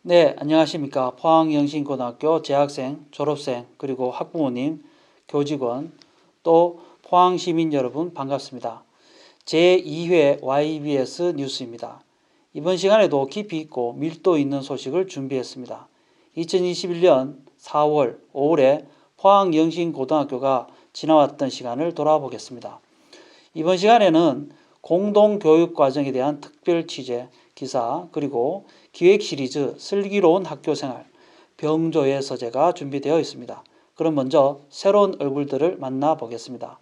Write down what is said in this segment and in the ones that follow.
네, 안녕하십니까. 포항영신고등학교 재학생, 졸업생, 그리고 학부모님, 교직원, 또 포항시민 여러분 반갑습니다. 제2회 YBS 뉴스입니다. 이번 시간에도 깊이 있고 밀도 있는 소식을 준비했습니다. 2021년 4월, 5월에 포항영신고등학교가 지나왔던 시간을 돌아보겠습니다. 이번 시간에는 공동교육과정에 대한 특별 취재, 기사, 그리고 기획 시리즈 슬기로운 학교생활, 병조의 서재가 준비되어 있습니다. 그럼 먼저 새로운 얼굴들을 만나보겠습니다.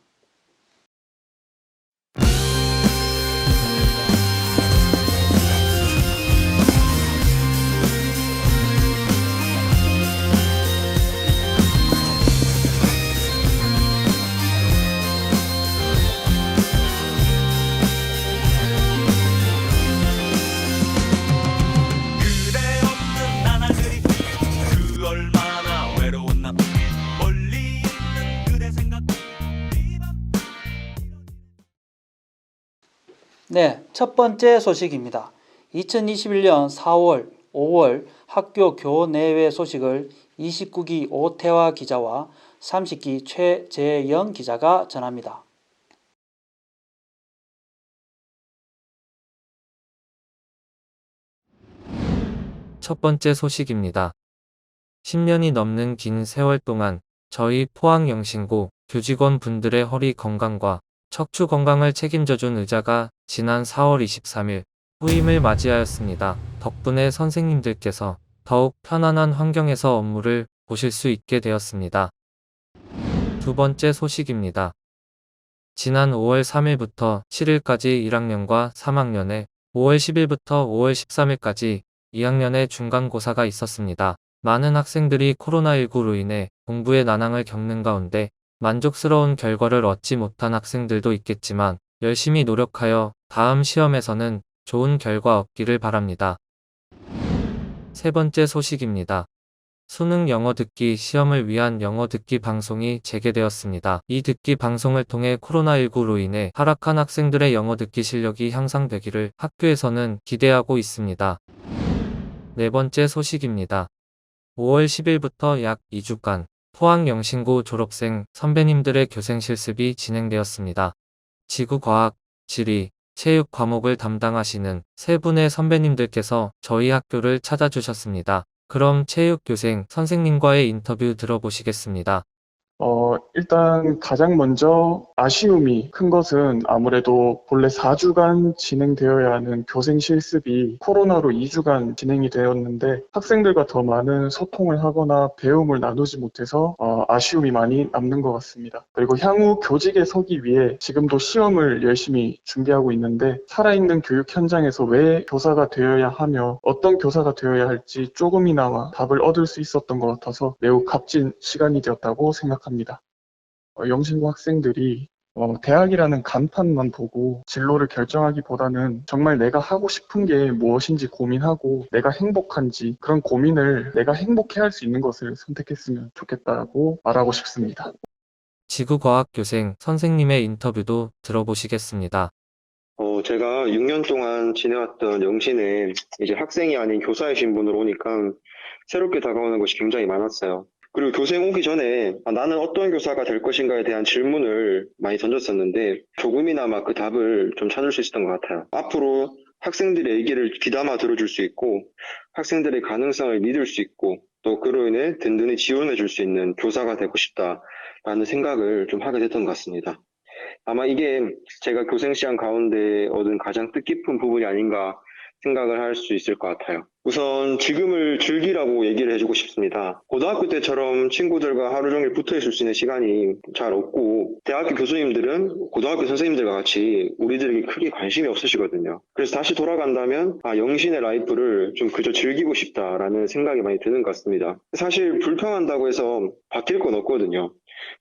그대 없는 나날들이 그 얼마나 외로웠나 멀리 있는 그대 생각 네, 첫 번째 소식입니다. 2021년 4월, 5월 학교 교내외 소식을 29기 오태화 기자와 30기 최재영 기자가 전합니다. 첫 번째 소식입니다. 10년이 넘는 긴 세월 동안 저희 포항영신고 교직원 분들의 허리 건강과 척추 건강을 책임져준 의자가 지난 4월 23일 후임을 맞이하였습니다. 덕분에 선생님들께서 더욱 편안한 환경에서 업무를 보실 수 있게 되었습니다. 두 번째 소식입니다. 지난 5월 3일부터 7일까지 1학년과 3학년에 5월 10일부터 5월 13일까지 2학년의 중간고사가 있었습니다. 많은 학생들이 코로나19로 인해 공부에 난항을 겪는 가운데 만족스러운 결과를 얻지 못한 학생들도 있겠지만 열심히 노력하여 다음 시험에서는 좋은 결과 얻기를 바랍니다. 세 번째 소식입니다. 수능 영어 듣기 시험을 위한 영어 듣기 방송이 재개되었습니다. 이 듣기 방송을 통해 코로나19로 인해 하락한 학생들의 영어 듣기 실력이 향상되기를 학교에서는 기대하고 있습니다. 네 번째 소식입니다. 5월 10일부터 약 2주간 포항영신고 졸업생 선배님들의 교생 실습이 진행되었습니다. 지구과학, 지리, 체육 과목을 담당하시는 세 분의 선배님들께서 저희 학교를 찾아주셨습니다. 그럼 체육교생 선생님과의 인터뷰 들어보시겠습니다. 일단 가장 먼저 아쉬움이 큰 것은 아무래도 본래 4주간 진행되어야 하는 교생 실습이 코로나로 2주간 진행이 되었는데 학생들과 더 많은 소통을 하거나 배움을 나누지 못해서 아쉬움이 많이 남는 것 같습니다. 그리고 향후 교직에 서기 위해 지금도 시험을 열심히 준비하고 있는데 살아있는 교육 현장에서 왜 교사가 되어야 하며 어떤 교사가 되어야 할지 조금이나마 답을 얻을 수 있었던 것 같아서 매우 값진 시간이 되었다고 생각합니다. 영신고 학생들이 대학이라는 간판만 보고 진로를 결정하기보다는 정말 내가 하고 싶은 게 무엇인지 고민하고 내가 행복한지 그런 고민을 내가 행복해 할 수 있는 것을 선택했으면 좋겠다고 말하고 싶습니다. 지구과학교생 선생님의 인터뷰도 들어보시겠습니다. 제가 6년 동안 지내왔던 영신에 이제 학생이 아닌 교사이신 분으로 오니까 새롭게 다가오는 것이 굉장히 많았어요. 그리고 교생 오기 전에 나는 어떤 교사가 될 것인가에 대한 질문을 많이 던졌었는데 조금이나마 그 답을 좀 찾을 수 있었던 것 같아요. 앞으로 학생들의 얘기를 귀담아 들어줄 수 있고 학생들의 가능성을 믿을 수 있고 또 그로 인해 든든히 지원해 줄 수 있는 교사가 되고 싶다라는 생각을 좀 하게 됐던 것 같습니다. 아마 이게 제가 교생 시간 가운데 얻은 가장 뜻깊은 부분이 아닌가 생각을 할 수 있을 것 같아요. 우선 지금을 즐기라고 얘기를 해주고 싶습니다. 고등학교 때처럼 친구들과 하루 종일 붙어 있을 수 있는 시간이 잘 없고 대학교 교수님들은 고등학교 선생님들과 같이 우리들에게 크게 관심이 없으시거든요. 그래서 다시 돌아간다면 영신의 라이프를 좀 그저 즐기고 싶다라는 생각이 많이 드는 것 같습니다. 사실 불평한다고 해서 바뀔 건 없거든요.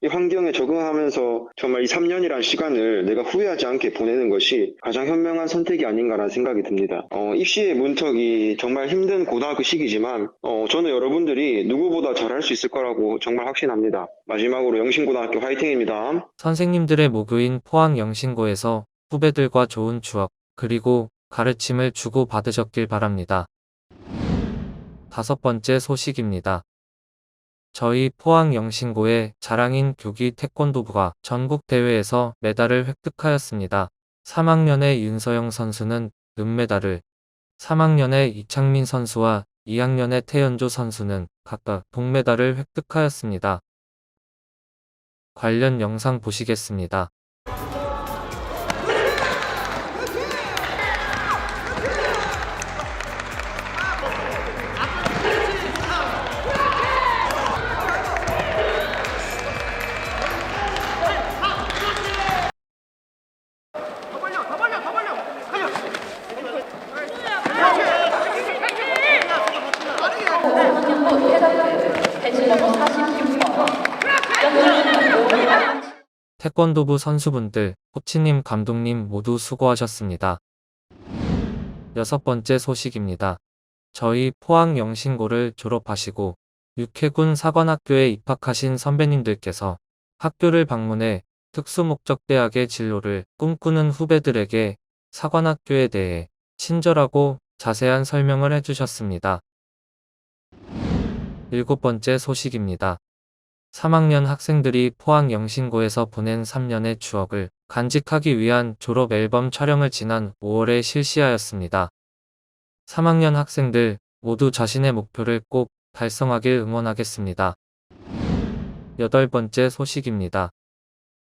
이 환경에 적응하면서 정말 이 3년이란 시간을 내가 후회하지 않게 보내는 것이 가장 현명한 선택이 아닌가라는 생각이 듭니다. 입시의 문턱이 정말 힘든 고등학교 시기지만 저는 여러분들이 누구보다 잘할 수 있을 거라고 정말 확신합니다. 마지막으로 영신고등학교 화이팅입니다. 선생님들의 모교인 포항영신고에서 후배들과 좋은 추억 그리고 가르침을 주고받으셨길 바랍니다. 5번째 소식입니다. 저희 포항영신고의 자랑인 교기 태권도부가 전국대회에서 메달을 획득하였습니다. 3학년의 윤서영 선수는 은메달을, 3학년의 이창민 선수와 2학년의 태연조 선수는 각각 동메달을 획득하였습니다. 관련 영상 보시겠습니다. 태권도부 선수분들, 코치님, 감독님 모두 수고하셨습니다. 6번째 소식입니다. 저희 포항영신고를 졸업하시고 육해군 사관학교에 입학하신 선배님들께서 학교를 방문해 특수목적대학의 진로를 꿈꾸는 후배들에게 사관학교에 대해 친절하고 자세한 설명을 해주셨습니다. 7번째 소식입니다. 3학년 학생들이 포항영신고에서 보낸 3년의 추억을 간직하기 위한 졸업 앨범 촬영을 지난 5월에 실시하였습니다. 3학년 학생들 모두 자신의 목표를 꼭 달성하길 응원하겠습니다. 8번째 소식입니다.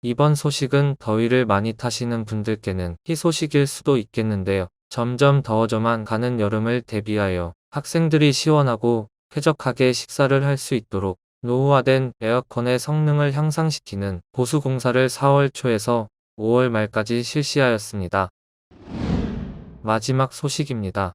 이번 소식은 더위를 많이 타시는 분들께는 희소식일 수도 있겠는데요. 점점 더워져만 가는 여름을 대비하여 학생들이 시원하고 쾌적하게 식사를 할 수 있도록 노후화된 에어컨의 성능을 향상시키는 보수공사를 4월 초에서 5월 말까지 실시하였습니다. 마지막 소식입니다.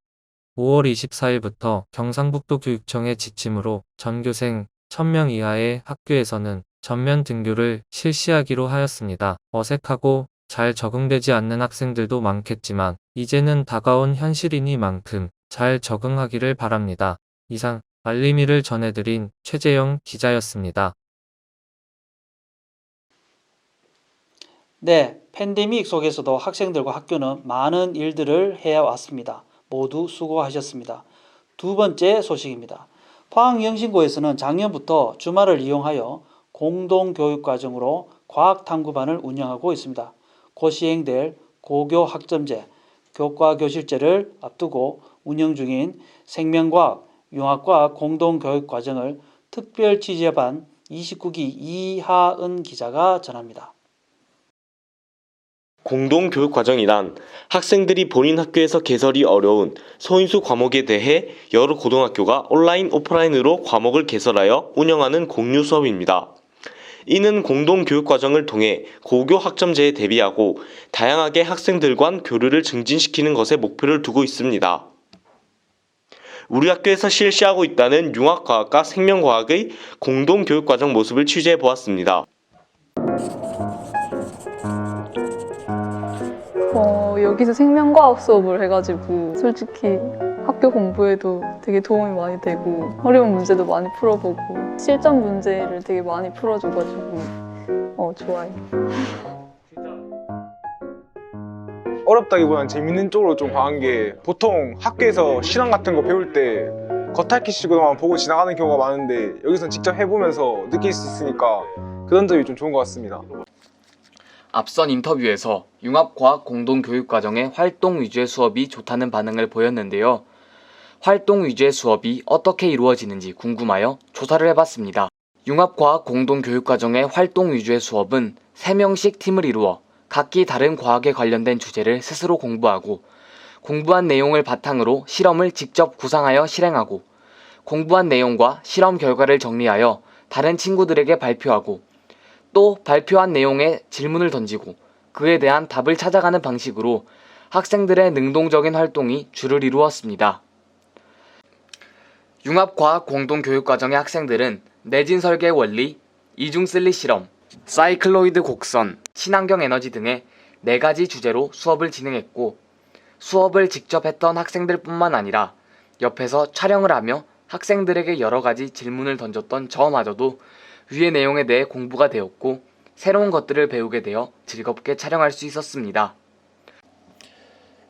5월 24일부터 경상북도 교육청의 지침으로 전교생 1000명 이하의 학교에서는 전면 등교를 실시하기로 하였습니다. 어색하고 잘 적응되지 않는 학생들도 많겠지만 이제는 다가온 현실이니만큼 잘 적응하기를 바랍니다. 이상 알림이를 전해드린 최재영 기자였습니다. 네, 팬데믹 속에서도 학생들과 학교는 많은 일들을 해왔습니다. 모두 수고하셨습니다. 2번째 소식입니다. 포항영신고에서는 작년부터 주말을 이용하여 공동교육과정으로 과학탐구반을 운영하고 있습니다. 곧 시행될 고교학점제, 교과교실제를 앞두고 운영 중인 생명과학, 융합과학 공동교육과정을 특별 취재반 29기 이하은 기자가 전합니다. 공동교육과정이란 학생들이 본인 학교에서 개설이 어려운 소인수 과목에 대해 여러 고등학교가 온라인, 오프라인으로 과목을 개설하여 운영하는 공유 수업입니다. 이는 공동교육과정을 통해 고교 학점제에 대비하고 다양하게 학생들 간 교류를 증진시키는 것에 목표를 두고 있습니다. 우리 학교에서 실시하고 있다는 융합과학과 생명과학의 공동교육과정 모습을 취재해 보았습니다. 여기서 생명과학 수업을 해가지고 솔직히 학교 공부에도 되게 도움이 많이 되고 어려운 문제도 많이 풀어보고 실전 문제를 되게 많이 풀어줘가지고 좋아요. 어렵다기보다는 재밌는 쪽으로 좀 강한 게 보통 학교에서 실험 같은 거 배울 때 겉핥기식으로만 보고 지나가는 경우가 많은데 여기서는 직접 해보면서 느낄 수 있으니까 그런 점이 좀 좋은 것 같습니다. 앞선 인터뷰에서 융합과학 공동교육과정의 활동 위주의 수업이 좋다는 반응을 보였는데요. 활동 위주의 수업이 어떻게 이루어지는지 궁금하여 조사를 해봤습니다. 융합과학 공동교육과정의 활동 위주의 수업은 3명씩 팀을 이루어 각기 다른 과학에 관련된 주제를 스스로 공부하고 공부한 내용을 바탕으로 실험을 직접 구상하여 실행하고 공부한 내용과 실험 결과를 정리하여 다른 친구들에게 발표하고 또 발표한 내용에 질문을 던지고 그에 대한 답을 찾아가는 방식으로 학생들의 능동적인 활동이 주를 이루었습니다. 융합과학 공동교육과정의 학생들은 내진 설계 원리, 이중슬릿 실험, 사이클로이드 곡선, 친환경 에너지 등의 4가지 주제로 수업을 진행했고 수업을 직접 했던 학생들뿐만 아니라 옆에서 촬영을 하며 학생들에게 여러 가지 질문을 던졌던 저마저도 위의 내용에 대해 공부가 되었고 새로운 것들을 배우게 되어 즐겁게 촬영할 수 있었습니다.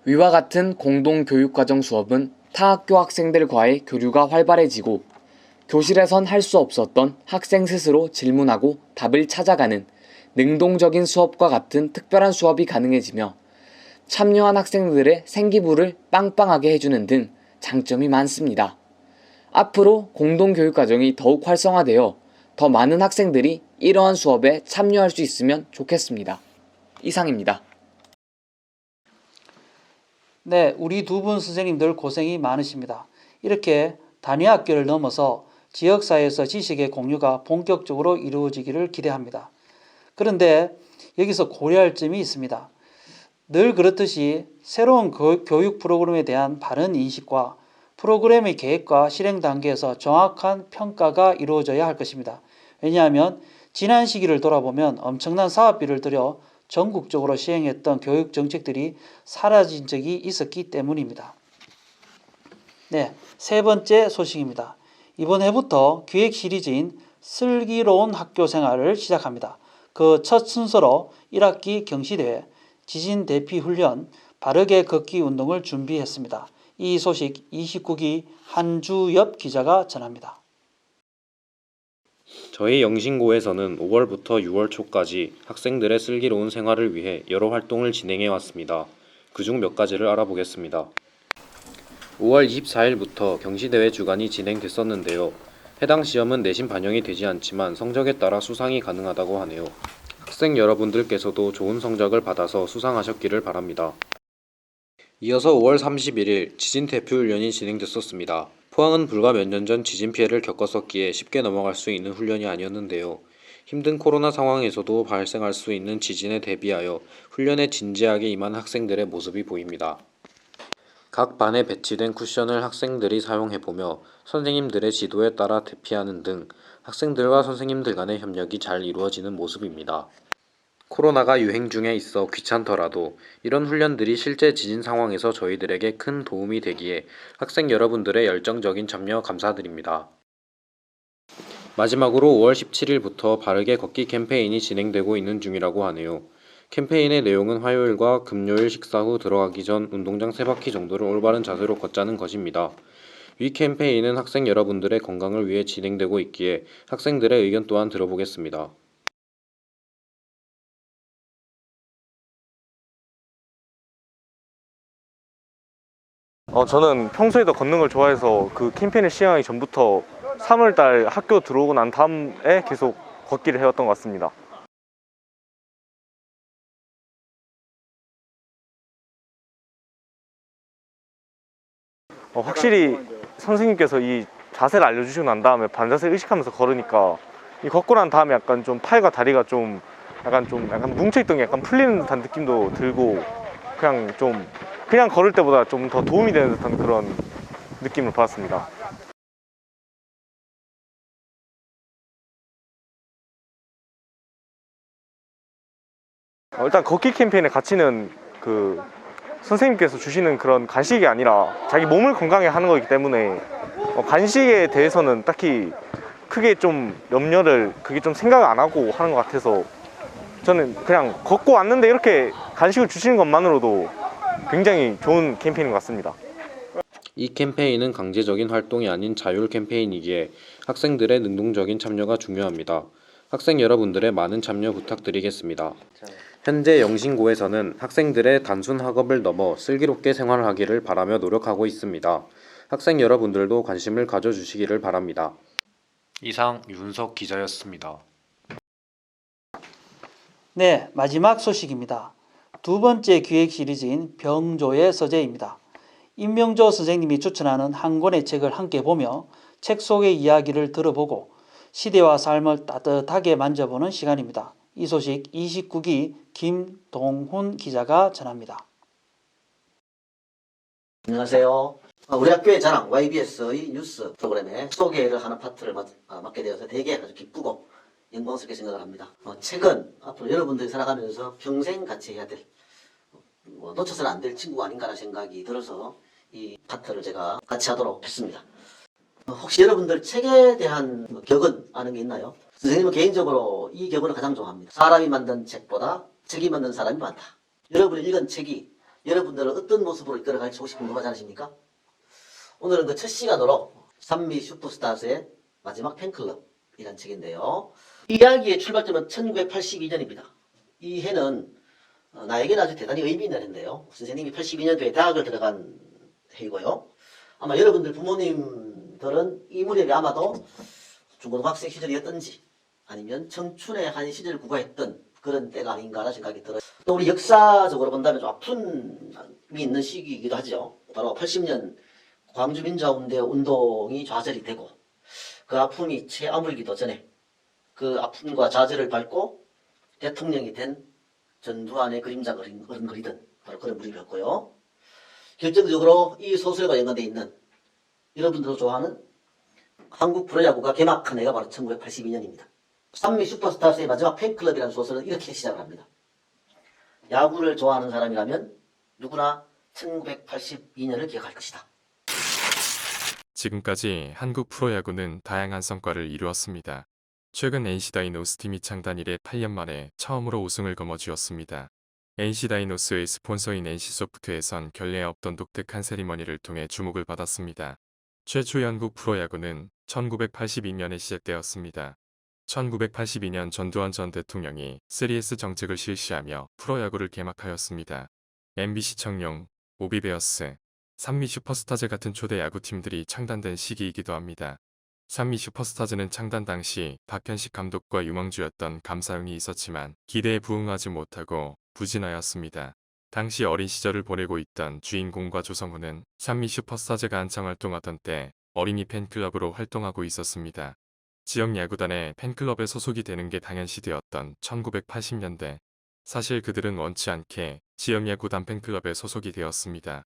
위와 같은 공동교육과정 수업은 타 학교 학생들과의 교류가 활발해지고 교실에선 할 수 없었던 학생 스스로 질문하고 답을 찾아가는 능동적인 수업과 같은 특별한 수업이 가능해지며 참여한 학생들의 생기부를 빵빵하게 해주는 등 장점이 많습니다. 앞으로 공동교육과정이 더욱 활성화되어 더 많은 학생들이 이러한 수업에 참여할 수 있으면 좋겠습니다. 이상입니다. 네, 우리 두 분 선생님들 고생이 많으십니다. 이렇게 단위 학교를 넘어서 지역사회에서 지식의 공유가 본격적으로 이루어지기를 기대합니다. 그런데 여기서 고려할 점이 있습니다. 늘 그렇듯이 새로운 교육 프로그램에 대한 바른 인식과 프로그램의 계획과 실행 단계에서 정확한 평가가 이루어져야 할 것입니다. 왜냐하면 지난 시기를 돌아보면 엄청난 사업비를 들여 전국적으로 시행했던 교육 정책들이 사라진 적이 있었기 때문입니다. 네, 세 번째 소식입니다. 이번 해부터 기획 시리즈인 슬기로운 학교 생활을 시작합니다. 그 첫 순서로 1학기 경시대회, 지진 대피 훈련, 바르게 걷기 운동을 준비했습니다. 이 소식 29기 한주엽 기자가 전합니다. 저희 영신고에서는 5월부터 6월 초까지 학생들의 슬기로운 생활을 위해 여러 활동을 진행해 왔습니다. 그중 몇 가지를 알아보겠습니다. 5월 24일부터 경시대회 주간이 진행됐었는데요. 해당 시험은 내신 반영이 되지 않지만 성적에 따라 수상이 가능하다고 하네요. 학생 여러분들께서도 좋은 성적을 받아서 수상하셨기를 바랍니다. 이어서 5월 31일 지진 대피 훈련이 진행됐었습니다. 포항은 불과 몇 년 전 지진 피해를 겪었었기에 쉽게 넘어갈 수 있는 훈련이 아니었는데요. 힘든 코로나 상황에서도 발생할 수 있는 지진에 대비하여 훈련에 진지하게 임한 학생들의 모습이 보입니다. 각 반에 배치된 쿠션을 학생들이 사용해보며 선생님들의 지도에 따라 대피하는 등 학생들과 선생님들 간의 협력이 잘 이루어지는 모습입니다. 코로나가 유행 중에 있어 귀찮더라도 이런 훈련들이 실제 지진 상황에서 저희들에게 큰 도움이 되기에 학생 여러분들의 열정적인 참여 감사드립니다. 마지막으로 5월 17일부터 바르게 걷기 캠페인이 진행되고 있는 중이라고 하네요. 캠페인의 내용은 화요일과 금요일 식사 후 들어가기 전 운동장 3바퀴 정도를 올바른 자세로 걷자는 것입니다. 위 캠페인은 학생 여러분들의 건강을 위해 진행되고 있기에 학생들의 의견 또한 들어보겠습니다. 저는 평소에도 걷는 걸 좋아해서 그 캠페인을 시행하기 전부터 3월달 학교 들어오고 난 다음에 계속 걷기를 해왔던 것 같습니다. 확실히 선생님께서 이 자세를 알려주시고 난 다음에 반자세를 의식하면서 걸으니까 이 걷고 난 다음에 약간 좀 팔과 다리가 좀 약간 뭉쳐있던 게 약간 풀리는 듯한 느낌도 들고 그냥 걸을 때보다 좀 더 도움이 되는 듯한 그런 느낌을 받았습니다. 일단 걷기 캠페인의 가치는 그 선생님께서 주시는 그런 간식이 아니라 자기 몸을 건강하게 하는 거기 때문에 간식에 대해서는 딱히 크게 좀 그게 좀 생각을 안 하고 하는 것 같아서 저는 그냥 걷고 왔는데 이렇게 간식을 주시는 것만으로도 굉장히 좋은 캠페인인 것 같습니다. 이 캠페인은 강제적인 활동이 아닌 자율 캠페인이기에 학생들의 능동적인 참여가 중요합니다. 학생 여러분들의 많은 참여 부탁드리겠습니다. 현재 영신고에서는 학생들의 단순 학업을 넘어 슬기롭게 생활하기를 바라며 노력하고 있습니다. 학생 여러분들도 관심을 가져주시기를 바랍니다. 이상 윤석 기자였습니다. 네, 마지막 소식입니다. 두 번째 기획 시리즈인 병조의 서재입니다. 임명조 선생님이 추천하는 한 권의 책을 함께 보며 책 속의 이야기를 들어보고 시대와 삶을 따뜻하게 만져보는 시간입니다. 이 소식 29기 김동훈 기자가 전합니다. 안녕하세요. 우리 학교의 자랑 YBS의 뉴스 프로그램에 소개를 하는 파트를 맡게 되어서 되게 아주 기쁘고 영광스럽게 생각을 합니다. 책은 앞으로 여러분들이 살아가면서 평생 같이 해야 될 놓쳐서는 안 될 친구가 아닌가라는 생각이 들어서 이 파트를 제가 같이 하도록 했습니다. 혹시 여러분들 책에 대한 격언 아는 게 있나요? 선생님은 개인적으로 이 격언을 가장 좋아합니다. 사람이 만든 책보다 책이 만든 사람이 많다. 여러분이 읽은 책이 여러분들을 어떤 모습으로 이끌어갈지 혹시 궁금하지 않으십니까? 오늘은 그 첫 시간으로 산미 슈퍼스타즈의 마지막 팬클럽이라는 책인데요. 이 이야기의 출발점은 1982년입니다. 이 해는 나에게는 아주 대단히 의미 있는 해인데요. 선생님이 82년도에 대학을 들어간 해이고요. 아마 여러분들 부모님들은 이 무렵이 아마도 중고등학생 시절이었던지 아니면 청춘의 한 시절을 구가했던 그런 때가 아닌가라는 생각이 들어요. 또 우리 역사적으로 본다면 좀 아픔이 있는 시기이기도 하죠. 바로 80년 광주민주화운동이 좌절이 되고 그 아픔이 채 아물기도 전에 그 아픔과 좌절을 밟고 대통령이 된 전두환의 그림자가 어른거리던 바로 그런 무렵이었고요. 결정적으로 이 소설과 연관되어 있는 여러분들도 좋아하는 한국 프로야구가 개막한 해가 바로 1982년입니다. 산미 슈퍼스타즈의 마지막 팬클럽이라는 소설은 이렇게 시작을 합니다. 야구를 좋아하는 사람이라면 누구나 1982년을 기억할 것이다. 지금까지 한국 프로야구는 다양한 성과를 이루었습니다. 최근 NC 다이노스 팀이 창단 이래 8년 만에 처음으로 우승을 거머쥐었습니다. NC 다이노스의 스폰서인 NC소프트에선 결례 없던 독특한 세리머니를 통해 주목을 받았습니다. 최초의 한국 프로야구는 1982년에 시작되었습니다. 1982년 전두환 전 대통령이 3S 정책을 실시하며 프로야구를 개막하였습니다. MBC 청룡, 오비베어스, 산미 슈퍼스타즈 같은 초대 야구팀들이 창단된 시기이기도 합니다. 산미 슈퍼스타즈는 창단 당시 박현식 감독과 유망주였던 감사용이 있었지만 기대에 부응하지 못하고 부진하였습니다. 당시 어린 시절을 보내고 있던 주인공과 조성우는 산미 슈퍼스타즈가 한창 활동하던 때 어린이 팬클럽으로 활동하고 있었습니다. 지역 야구단의 팬클럽에 소속이 되는 게 당연시되었던 1980년대. 사실 그들은 원치 않게 지역 야구단 팬클럽에 소속이 되었습니다.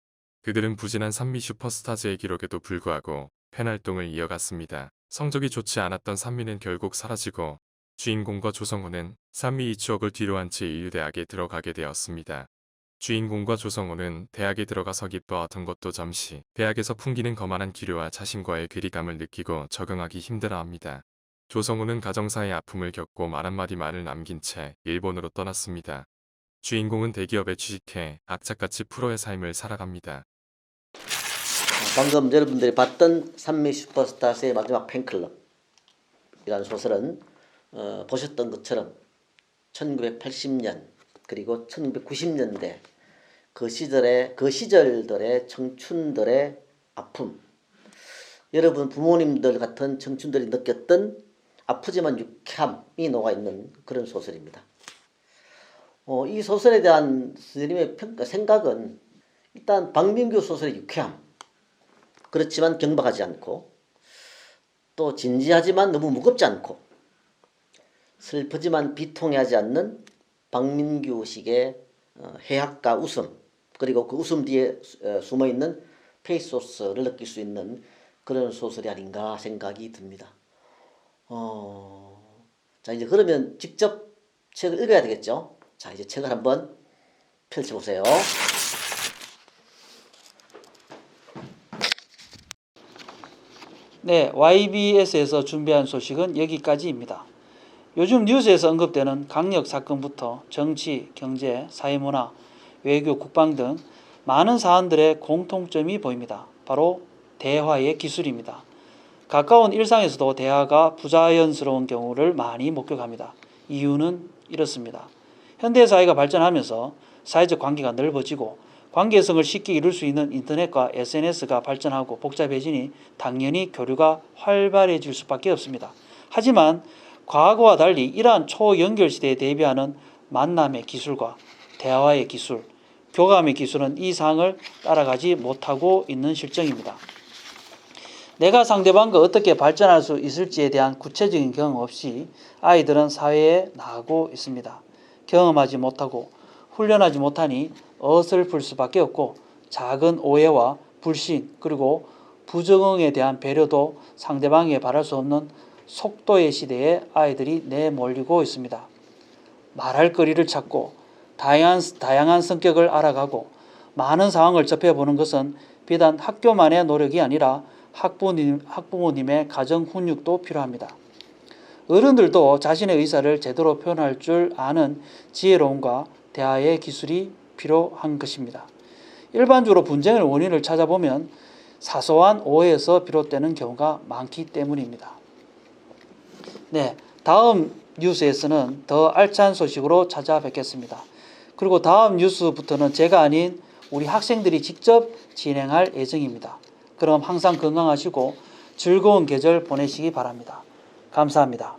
그들은 부진한 산미 슈퍼스타즈의 기록에도 불구하고 팬활동을 이어갔습니다. 성적이 좋지 않았던 산미는 결국 사라지고 주인공과 조성우는 산미 2추억을 뒤로한 채 인류대학에 들어가게 되었습니다. 주인공과 조성우는 대학에 들어가서 기뻐하던 것도 잠시 대학에서 풍기는 거만한 기류와 자신과의 괴리감을 느끼고 적응하기 힘들어합니다. 조성우는 가정사의 아픔을 겪고 말 한마디 말을 남긴 채 일본으로 떠났습니다. 주인공은 대기업에 취직해 악착같이 프로의 삶을 살아갑니다. 방금 여러분들이 봤던 산미 슈퍼스타즈의 마지막 팬클럽이라는 소설은 보셨던 것처럼 1980년 그리고 1990년대 그 시절들의 청춘들의 아픔, 여러분 부모님들 같은 청춘들이 느꼈던 아프지만 유쾌함이 녹아있는 그런 소설입니다. 이 소설에 대한 선생님의 생각은 일단 박민규 소설의 유쾌함, 그렇지만 경박하지 않고 또 진지하지만 너무 무겁지 않고 슬프지만 비통해하지 않는 박민규식의 해학과 웃음, 그리고 그 웃음 뒤에 숨어있는 페이소스를 느낄 수 있는 그런 소설이 아닌가 생각이 듭니다. 자, 이제 그러면 직접 책을 읽어야 되겠죠? 자, 이제 책을 한번 펼쳐보세요. 네, YBS에서 준비한 소식은 여기까지입니다. 요즘 뉴스에서 언급되는 강력 사건부터 정치, 경제, 사회문화, 외교, 국방 등 많은 사안들의 공통점이 보입니다. 바로 대화의 기술입니다. 가까운 일상에서도 대화가 부자연스러운 경우를 많이 목격합니다. 이유는 이렇습니다. 현대사회가 발전하면서 사회적 관계가 넓어지고 관계성을 쉽게 이룰 수 있는 인터넷과 SNS가 발전하고 복잡해지니 당연히 교류가 활발해질 수밖에 없습니다. 하지만 과거와 달리 이러한 초연결 시대에 대비하는 만남의 기술과 대화의 기술, 교감의 기술은 이 상을 따라가지 못하고 있는 실정입니다. 내가 상대방과 어떻게 발전할 수 있을지에 대한 구체적인 경험 없이 아이들은 사회에 나가고 있습니다. 경험하지 못하고 훈련하지 못하니 어설플 수밖에 없고 작은 오해와 불신 그리고 부적응에 대한 배려도 상대방에 바랄 수 없는 속도의 시대에 아이들이 내몰리고 있습니다. 말할 거리를 찾고 다양한 성격을 알아가고 많은 상황을 접해보는 것은 비단 학교만의 노력이 아니라 학부모님의 가정 훈육도 필요합니다. 어른들도 자신의 의사를 제대로 표현할 줄 아는 지혜로움과 대화의 기술이 필요한 것입니다. 일반적으로 분쟁의 원인을 찾아보면 사소한 오해에서 비롯되는 경우가 많기 때문입니다. 네, 다음 뉴스에서는 더 알찬 소식으로 찾아뵙겠습니다. 그리고 다음 뉴스부터는 제가 아닌 우리 학생들이 직접 진행할 예정입니다. 그럼 항상 건강하시고 즐거운 계절 보내시기 바랍니다. 감사합니다.